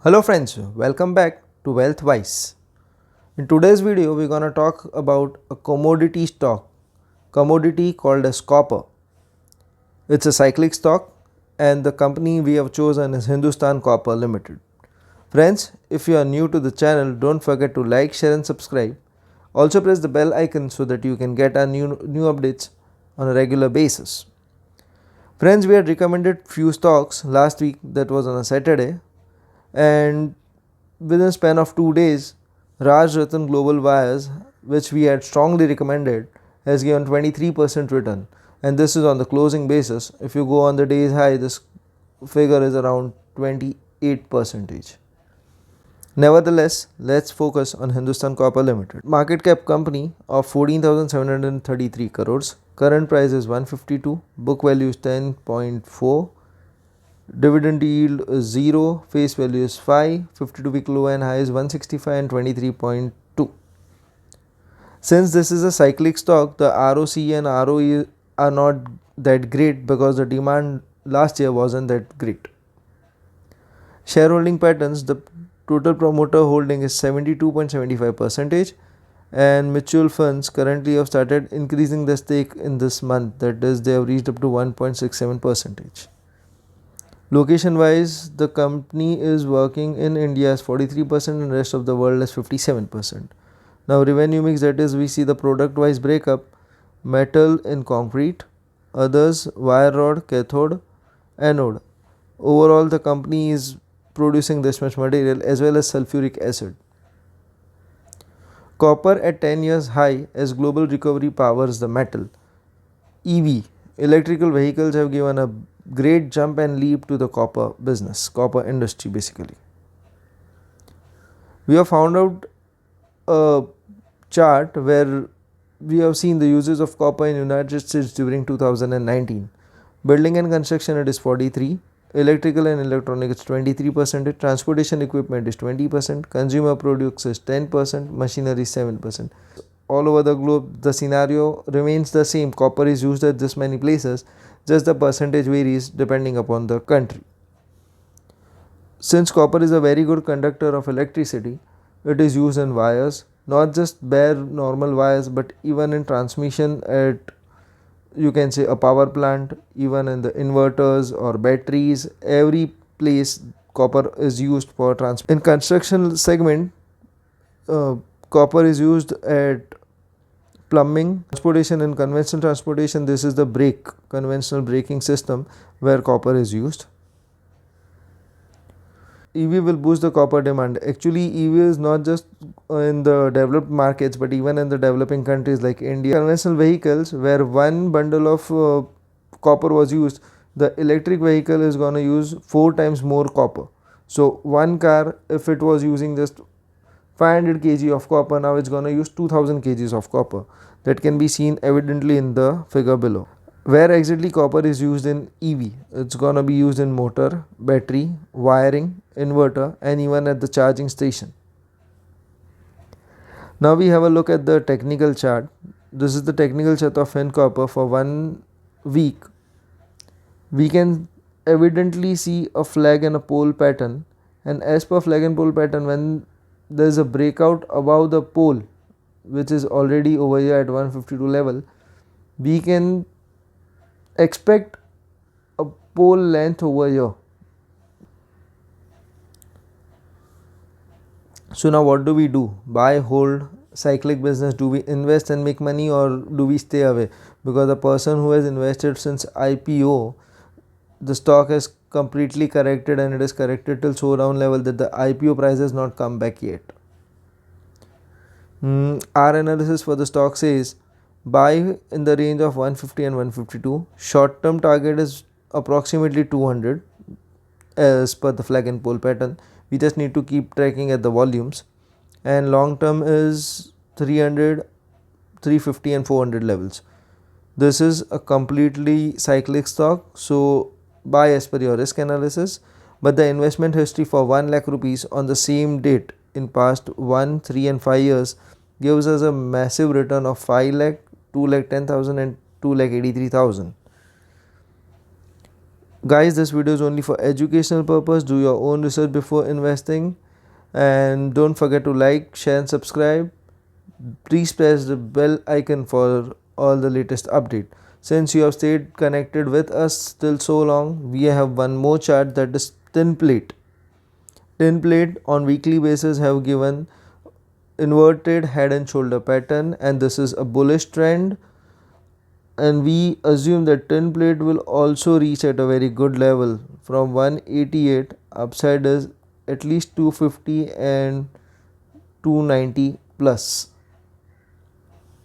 Hello friends, welcome back to Wealthwise. In today's video, we're gonna talk about a commodity stock, commodity called as copper. It's a cyclic stock, and the company we have chosen is Hindustan Copper Limited. Friends, if you are new to the channel, don't forget to like, share, and subscribe. Also press the bell icon so that you can get our new updates on a regular basis. Friends, we had recommended few stocks last week, that was on a Saturday, and within a span of 2 days, Raj Ratan Global Wires, which we had strongly recommended, has given 23% return, and this is on the closing basis. If you go on the day's high, this figure is around 28%. Nevertheless, let's focus on Hindustan Copper Limited. Market cap company of 14,733 crores. Current price is 152. Book value is 10.4. Dividend yield is 0, face value is 5, 52-week low and high is 165 and 23.2. Since this is a cyclic stock, the ROC and ROE are not that great because the demand last year wasn't that great. Shareholding patterns, the total promoter holding is 72.75%, and mutual funds currently have started increasing the stake in this month, that is, they have reached up to 1.67%. Location wise, the company is working in India as 43% and rest of the world as 57%. Now revenue mix, that is, we see the product wise breakup: metal in concrete, others wire rod, cathode, anode. Overall the company is producing this much material as well as sulfuric acid. Copper at 10 years high as global recovery powers the metal. EV, electrical vehicles, have given a great jump and leap to the copper business, copper industry basically. We have found out a chart where we have seen the uses of copper in United States during 2019. Building and construction, it is 43, electrical and electronic it's 23%, transportation equipment is 20%, consumer products is 10%, machinery 7%. All over the globe the scenario remains the same. Copper is used at this many places, just the percentage varies depending upon the country. Since copper is a very good conductor of electricity, it is used in wires, not just bare normal wires but even in transmission at, you can say, a power plant, even in the inverters or batteries. Every place copper is used for in construction segment. Copper is used at plumbing, transportation. In conventional transportation, this is the brake, conventional braking system where copper is used. EV will boost the copper demand. Actually, EV is not just in the developed markets but even in the developing countries like India. Conventional vehicles where one bundle of copper was used, the electric vehicle is going to use 4 times more copper. So one car, if it was using just 500 kg of copper, now it's going to use 2000 kgs of copper. That can be seen evidently in the figure below. Where exactly copper is used in EV? It's going to be used in motor, battery, wiring, inverter, and even at the charging station. Now we have a look at the technical chart. This is the technical chart of Hincopper for 1 week. We can evidently see a flag and a pole pattern, and as per flag and pole pattern, when there is a breakout above the pole, which is already over here at 152 level, we can expect a pole length over here. So now what do we do? Buy, hold, cyclic business? Do we invest and make money, or do we stay away? Because the person who has invested since IPO, the stock has completely corrected, and it is corrected till so down level that the IPO price has not come back yet. Our analysis for the stock says buy in the range of 150 and 152. Short term target is approximately 200 as per the flag and pole pattern. We just need to keep tracking at the volumes, and long term is 300, 350 and 400 levels. This is a completely cyclic stock, so buy as per your risk analysis. But the investment history for 1 lakh rupees on the same date in past 1, 3 and 5 years gives us a massive return of 5 lakh, 2 lakh 10,000 and 2 lakh 83,000. Guys, this video is only for educational purpose. Do your own research before investing, and don't forget to like, share and subscribe. Please press the bell icon for all the latest update. Since you have stayed connected with us till so long, we have one more chart, that is thin plate. Tin plate on weekly basis have given inverted head and shoulder pattern, and this is a bullish trend, and we assume that tin plate will also reach at a very good level from 188. Upside is at least 250 and 290 plus.